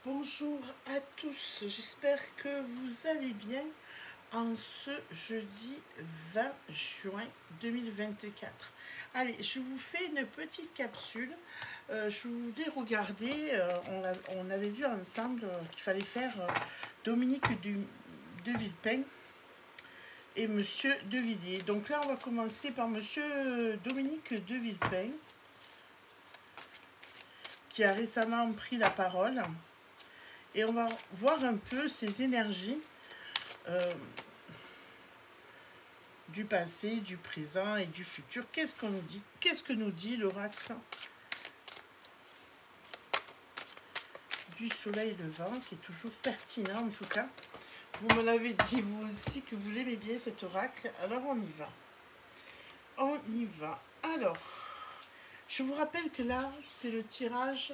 Bonjour à tous, j'espère que vous allez bien en ce jeudi 20 juin 2024. Allez, je vous fais une petite capsule. Je voulais regarder, on avait vu ensemble qu'il fallait faire de Villepin et Monsieur de Villiers. Donc là, on va commencer par Monsieur Dominique de Villepin, qui a récemment pris la parole. Et on va voir un peu ces énergies du passé, du présent et du futur. Qu'est-ce qu'on nous dit? Qu'est-ce que nous dit l'oracle du soleil levant, qui est toujours pertinent en tout cas. Vous me l'avez dit vous aussi que vous l'aimez bien cet oracle. Alors on y va. On y va. Alors, je vous rappelle que là, c'est le tirage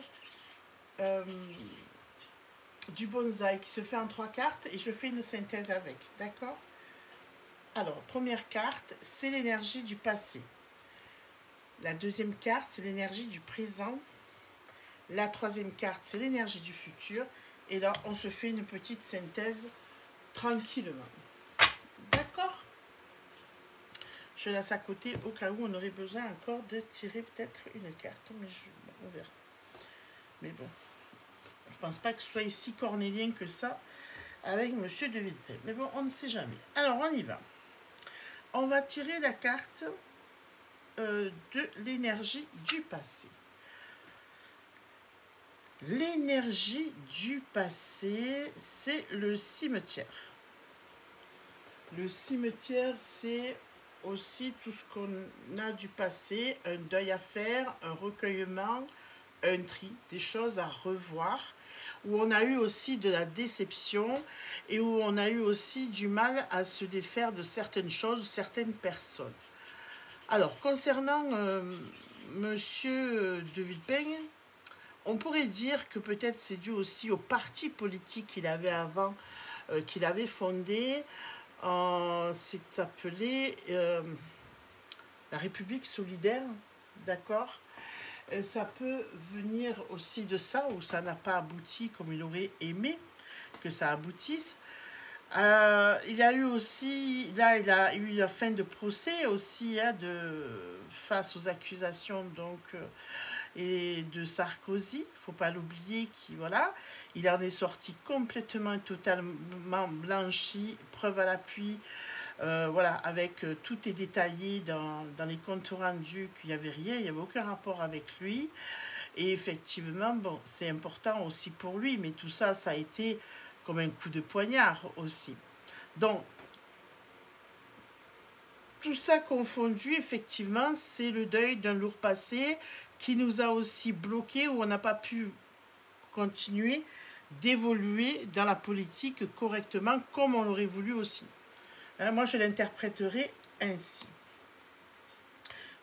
du bonsaï qui se fait en 3 cartes et je fais une synthèse avec, d'accord? Alors, première carte, c'est l'énergie du passé. La deuxième carte, c'est l'énergie du présent. La troisième carte, c'est l'énergie du futur. Et là, on se fait une petite synthèse tranquillement. D'accord? Je laisse à côté au cas où on aurait besoin encore de tirer peut-être une carte. Mais on verra. Mais bon, je ne pense pas que ce soit si cornélien que ça avec Monsieur de Villepin. Mais bon, on ne sait jamais. Alors, on y va. On va tirer la carte de l'énergie du passé. L'énergie du passé, c'est le cimetière. Le cimetière, c'est aussi tout ce qu'on a du passé, un deuil à faire, un recueillement, un tri, des choses à revoir, où on a eu aussi de la déception et où on a eu aussi du mal à se défaire de certaines choses, certaines personnes. Alors, concernant Monsieur de Villepin, on pourrait dire que peut-être c'est dû aussi au parti politique qu'il avait avant, qu'il avait fondé. C'est appelé la République solidaire, d'accord? Ça peut venir aussi de ça, où ça n'a pas abouti comme il aurait aimé que ça aboutisse. Il y a eu aussi, là, il a eu la fin de procès aussi, hein, face aux accusations donc et de Sarkozy, faut pas l'oublier, voilà, il en est sorti complètement, totalement blanchi, preuve à l'appui, voilà, avec tout est détaillé dans les comptes rendus qu'il n'y avait rien, il n'y avait aucun rapport avec lui, et effectivement, bon, c'est important aussi pour lui, mais tout ça, ça a été comme un coup de poignard aussi. Donc, tout ça confondu, effectivement, c'est le deuil d'un lourd passé qui nous a aussi bloqués, où on n'a pas pu continuer d'évoluer dans la politique correctement comme on l'aurait voulu aussi. Hein, moi, je l'interpréterai ainsi.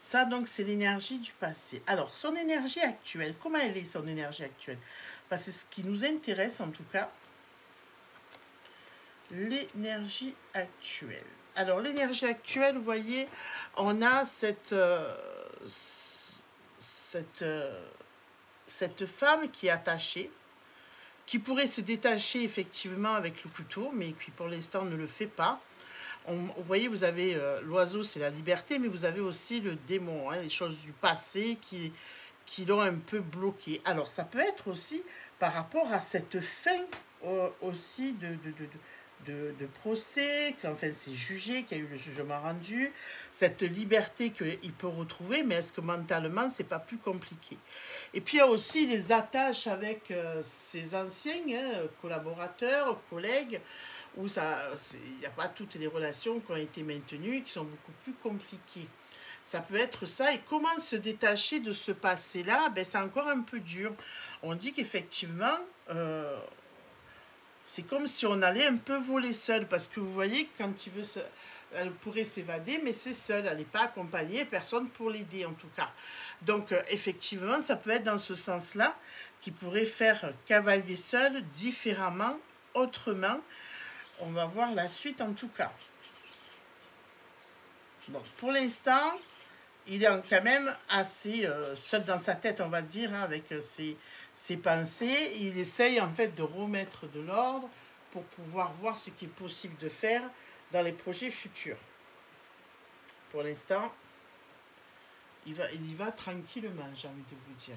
Ça, donc, c'est l'énergie du passé. Alors, son énergie actuelle, comment elle est, son énergie actuelle? C'est ce qui nous intéresse, en tout cas. L'énergie actuelle. Alors, l'énergie actuelle, vous voyez, on a cette femme qui est attachée, qui pourrait se détacher effectivement avec le couteau, mais qui pour l'instant ne le fait pas. Vous voyez, vous avez l'oiseau, c'est la liberté, mais vous avez aussi le démon, hein, les choses du passé qui l'ont un peu bloqué. Alors, ça peut être aussi par rapport à cette fin aussi de procès, qu'enfin c'est jugé, qu'il y a eu le jugement rendu, cette liberté qu'il peut retrouver, mais est-ce que mentalement c'est pas plus compliqué? Et puis il y a aussi les attaches avec ses anciens collaborateurs, collègues, où il n'y a pas toutes les relations qui ont été maintenues, qui sont beaucoup plus compliquées. Ça peut être ça. Et comment se détacher de ce passé-là? Ben, c'est encore un peu dur. On dit qu'effectivement, c'est comme si on allait un peu voler seul, parce que vous voyez, quand elle pourrait s'évader, mais c'est seule, elle n'est pas accompagnée, personne pour l'aider en tout cas. Donc effectivement, ça peut être dans ce sens-là, qui pourrait faire cavalier seul, différemment, autrement. On va voir la suite en tout cas. Donc pour l'instant, il est quand même assez seul dans sa tête, on va dire, hein, avec ses pensées, il essaye en fait de remettre de l'ordre pour pouvoir voir ce qui est possible de faire dans les projets futurs. Pour l'instant, il y va tranquillement, j'ai envie de vous dire.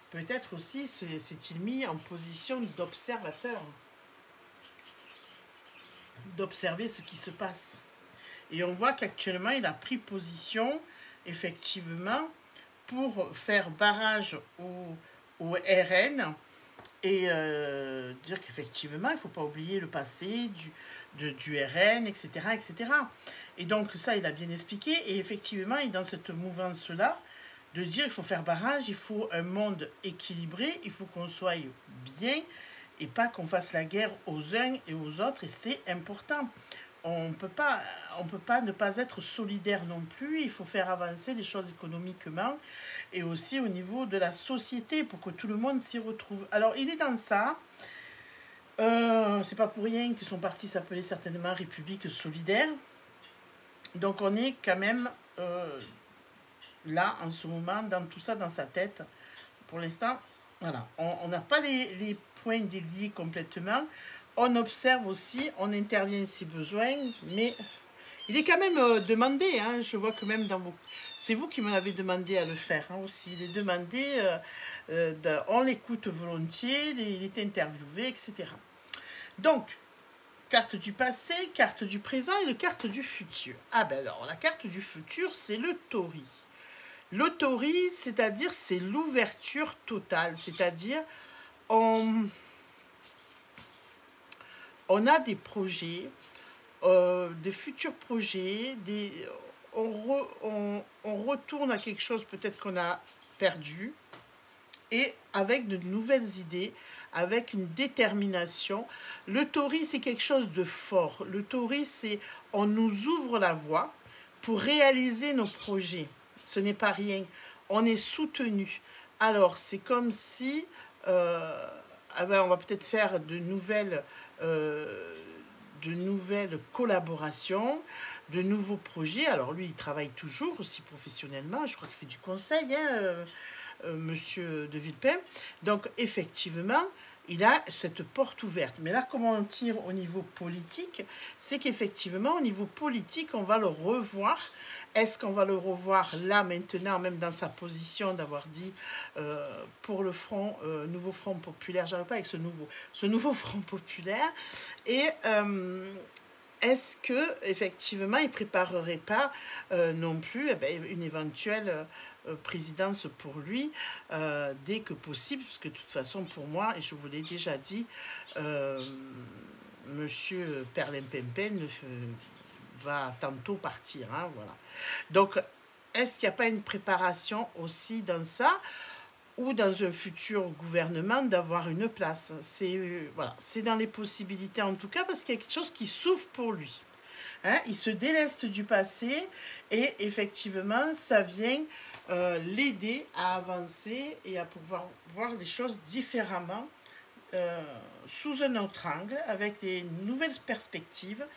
Peut-être aussi s'est-il mis en position d'observateur, d'observer ce qui se passe. Et on voit qu'actuellement, il a pris position, effectivement, pour faire barrage au RN et dire qu'effectivement, il ne faut pas oublier le passé du RN, etc., etc. Et donc, ça, il a bien expliqué. Et effectivement, il est dans cette mouvance-là de dire il faut faire barrage, il faut un monde équilibré, il faut qu'on soit bien et pas qu'on fasse la guerre aux uns et aux autres. Et c'est important. On ne peut pas ne pas être solidaire non plus. Il faut faire avancer les choses économiquement et aussi au niveau de la société pour que tout le monde s'y retrouve. Alors, il est dans ça. C'est pas pour rien que son parti s'appelait certainement République solidaire. Donc, on est quand même là, en ce moment, dans tout ça, dans sa tête. Pour l'instant, voilà. On n'a pas les points déliés complètement. On observe aussi, on intervient si besoin, mais il est quand même demandé. Hein, je vois que même dans vos... C'est vous qui m'avez demandé à le faire hein, aussi. Il est demandé, on l'écoute volontiers, il est interviewé, etc. Donc, carte du passé, carte du présent et la carte du futur. Ah ben alors, la carte du futur, c'est le Tauri. Le Tauri, c'est-à-dire, c'est l'ouverture totale. C'est-à-dire, on a des projets, des futurs projets, on retourne à quelque chose peut-être qu'on a perdu, et avec de nouvelles idées, avec une détermination. Le Tauri, c'est quelque chose de fort. Le Tauri, c'est on nous ouvre la voie pour réaliser nos projets. Ce n'est pas rien. On est soutenu. Alors, c'est comme si on va peut-être faire de nouvelles collaborations, de nouveaux projets. Alors lui, il travaille toujours aussi professionnellement. Je crois qu'il fait du conseil, hein, Monsieur de Villepin. Donc, effectivement, il a cette porte ouverte. Mais là, comment on tire au niveau politique, c'est qu'effectivement, au niveau politique, on va le revoir. Est-ce qu'on va le revoir là, maintenant, même dans sa position d'avoir dit pour le front, nouveau front populaire, j'arrive pas avec ce nouveau front populaire, et est-ce que effectivement il préparerait pas non plus une éventuelle présidence pour lui dès que possible, parce que de toute façon pour moi, et je vous l'ai déjà dit, Monsieur Perlimpinpin va tantôt partir, hein, voilà. Donc, est-ce qu'il n'y a pas une préparation aussi dans ça, ou dans un futur gouvernement d'avoir une place? Voilà, c'est dans les possibilités en tout cas, parce qu'il y a quelque chose qui s'ouvre pour lui. Hein, il se déleste du passé et effectivement, ça vient l'aider à avancer et à pouvoir voir les choses différemment, sous un autre angle, avec des nouvelles perspectives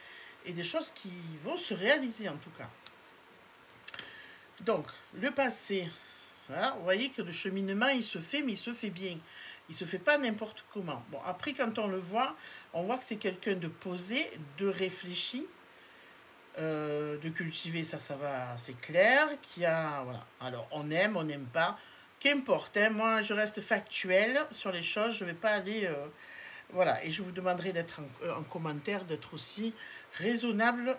et des choses qui vont se réaliser en tout cas. Donc, le passé, voilà, vous voyez que le cheminement, il se fait, mais il se fait bien. Il ne se fait pas n'importe comment. Bon, après, quand on le voit, on voit que c'est quelqu'un de posé, de réfléchi, de cultiver, ça va, c'est clair, qui a, voilà. Alors, on aime, on n'aime pas, qu'importe, hein, moi, je reste factuelle sur les choses, je ne vais pas aller... voilà, et je vous demanderai d'être en commentaire, d'être aussi raisonnable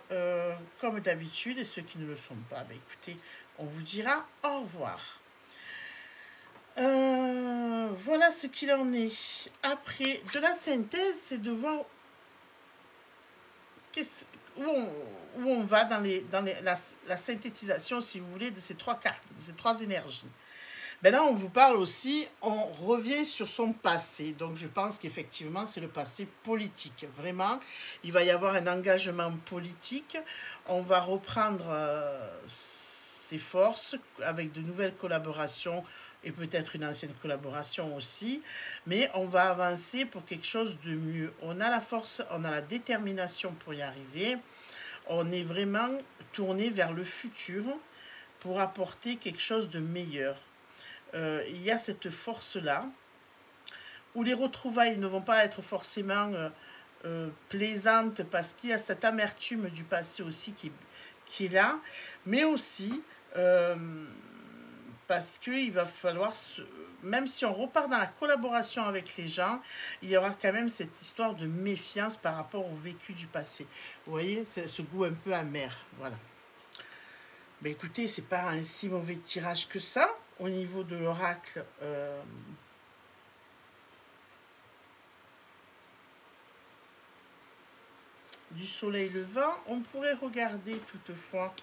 comme d'habitude, et ceux qui ne le sont pas, ben écoutez, on vous dira au revoir. Voilà ce qu'il en est. Après, de la synthèse, c'est de voir où on va dans la synthétisation, si vous voulez, de ces trois cartes, de ces trois énergies. Ben là, on vous parle aussi, on revient sur son passé. Donc, je pense qu'effectivement, c'est le passé politique. Vraiment, il va y avoir un engagement politique. On va reprendre ses forces avec de nouvelles collaborations et peut-être une ancienne collaboration aussi. Mais on va avancer pour quelque chose de mieux. On a la force, on a la détermination pour y arriver. On est vraiment tourné vers le futur pour apporter quelque chose de meilleur. il y a cette force-là, où les retrouvailles ne vont pas être forcément plaisantes, parce qu'il y a cette amertume du passé aussi qui est là, mais aussi parce qu'il va falloir, même si on repart dans la collaboration avec les gens, il y aura quand même cette histoire de méfiance par rapport au vécu du passé. Vous voyez, c'est ce goût un peu amer, voilà. Ben écoutez, c'est pas un si mauvais tirage que ça, au niveau de l'oracle. Du soleil levant. On pourrait regarder toutefois,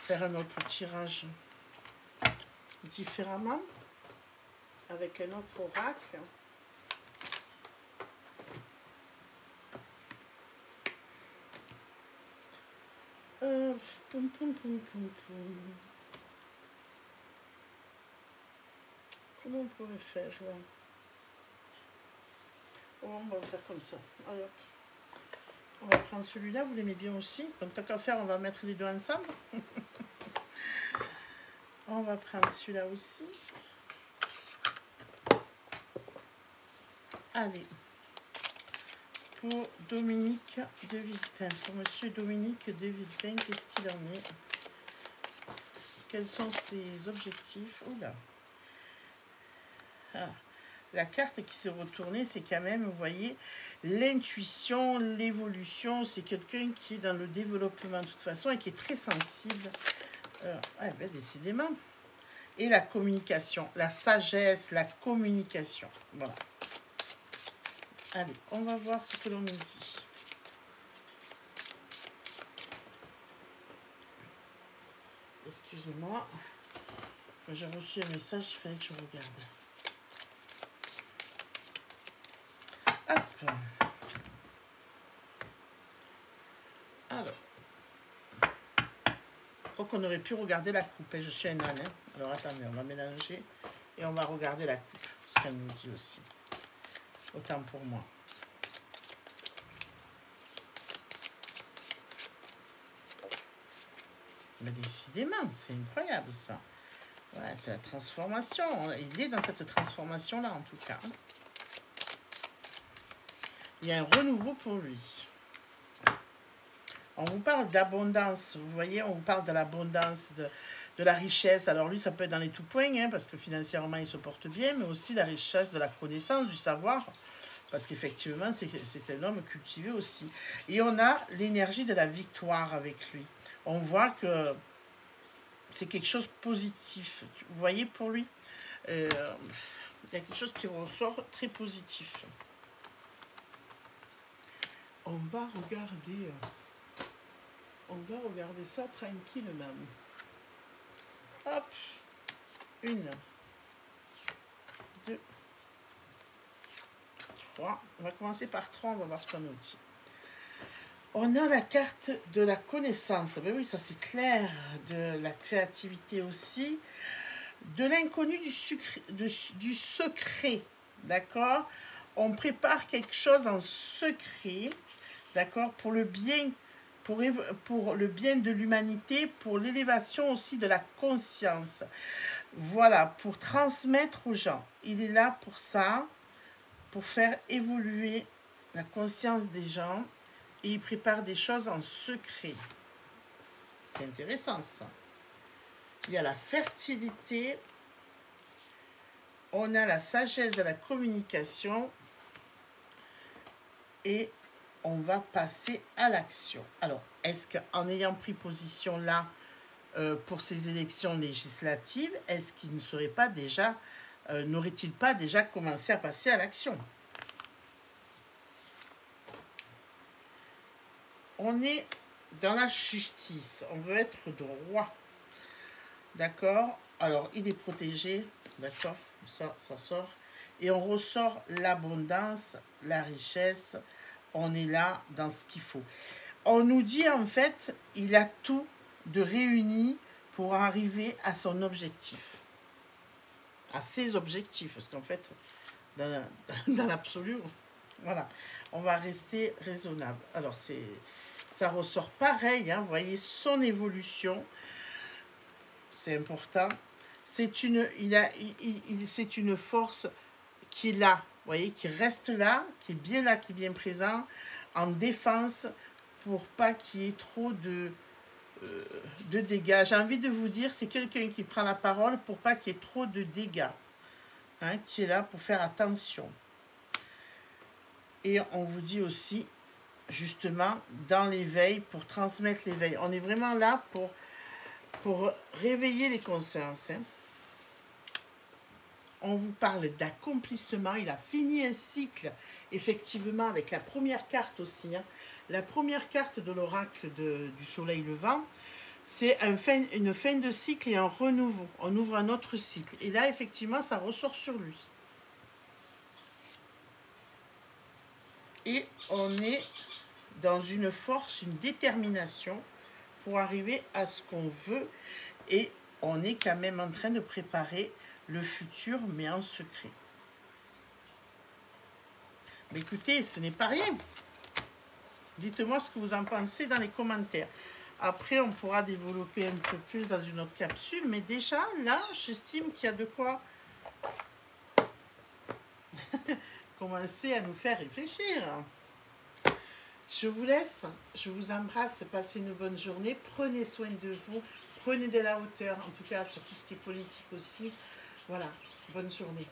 faire un autre tirage différemment, avec un autre oracle. Poum, poum, poum, poum, poum. Comment on pourrait faire là? Oh, on va faire comme ça. Allez, hop. On va prendre celui-là, vous l'aimez bien aussi. Donc tant qu'à faire, on va mettre les deux ensemble. On va prendre celui-là aussi. Allez. Pour Dominique de Villepin. Pour Monsieur Dominique de Villepin, qu'est-ce qu'il en est? Quels sont ses objectifs? Oula. Ah. La carte qui s'est retournée, c'est quand même, vous voyez, l'intuition, l'évolution. C'est quelqu'un qui est dans le développement de toute façon et qui est très sensible. Ouais, ben, décidément. Et la communication, la sagesse, la communication. Voilà. Allez, on va voir ce que l'on nous dit. Excusez-moi. J'ai reçu un message, il fallait que je regarde. Hop. Alors. Je crois qu'on aurait pu regarder la coupe. Je suis un âne. Hein. Alors attendez, on va mélanger et on va regarder la coupe. Ce qu'elle nous dit aussi. Autant pour moi. Mais décidément, c'est incroyable ça. Ouais, c'est la transformation. Il est dans cette transformation-là en tout cas. Il y a un renouveau pour lui. On vous parle d'abondance, vous voyez, on vous parle de l'abondance, de la richesse. Alors lui, ça peut être dans les tout points, hein, parce que financièrement, il se porte bien, mais aussi la richesse de la connaissance, du savoir, parce qu'effectivement, c'est un homme cultivé aussi. Et on a l'énergie de la victoire avec lui. On voit que c'est quelque chose de positif. Vous voyez, pour lui, il y a quelque chose qui ressort très positif. On va regarder ça tranquillement. Hop. 1, 2, 3. On va commencer par 3, on va voir ce qu'on nous dit. On a la carte de la connaissance. Ben oui, ça c'est clair. De la créativité aussi. De l'inconnu, du secret. D'accord? On prépare quelque chose en secret. D'accord? Pour le bien, pour le bien de l'humanité, pour l'élévation aussi de la conscience. Voilà, pour transmettre aux gens. Il est là pour ça, pour faire évoluer la conscience des gens. Et il prépare des choses en secret. C'est intéressant ça. Il y a la fertilité. On a la sagesse de la communication. Et on va passer à l'action. Alors, est-ce qu'en ayant pris position là pour ces élections législatives, est-ce qu'il ne serait pas déjà, n'aurait-il pas déjà commencé à passer à l'action? On est dans la justice. On veut être droit. D'accord? Alors, il est protégé. D'accord? Ça sort. Et on ressort l'abondance, la richesse. On est là dans ce qu'il faut. On nous dit en fait, il a tout de réuni pour arriver à son objectif. À ses objectifs. Parce qu'en fait, dans l'absolu, voilà. On va rester raisonnable. Alors, ça ressort pareil. Hein, vous voyez son évolution. C'est important. c'est une force qui est là, vous voyez, qui reste là, qui est bien présent, en défense, pour pas qu'il y ait trop de dégâts. J'ai envie de vous dire, c'est quelqu'un qui prend la parole pour pas qu'il y ait trop de dégâts, hein, qui est là pour faire attention. Et on vous dit aussi, justement, dans l'éveil, pour transmettre l'éveil. On est vraiment là pour réveiller les consciences, hein. On vous parle d'accomplissement. Il a fini un cycle, effectivement, avec la première carte aussi, hein. La première carte de l'oracle du soleil levant, c'est une fin de cycle et un renouveau. On ouvre un autre cycle. Et là, effectivement, ça ressort sur lui. Et on est dans une force, une détermination pour arriver à ce qu'on veut. Et on est quand même en train de préparer le futur, mais en secret. Mais écoutez, ce n'est pas rien. Dites-moi ce que vous en pensez dans les commentaires. Après, on pourra développer un peu plus dans une autre capsule. Mais déjà, là, j'estime qu'il y a de quoi commencer à nous faire réfléchir. Je vous laisse, je vous embrasse, passez une bonne journée, prenez soin de vous, prenez de la hauteur, en tout cas sur tout ce qui est politique aussi. Voilà, bonne journée.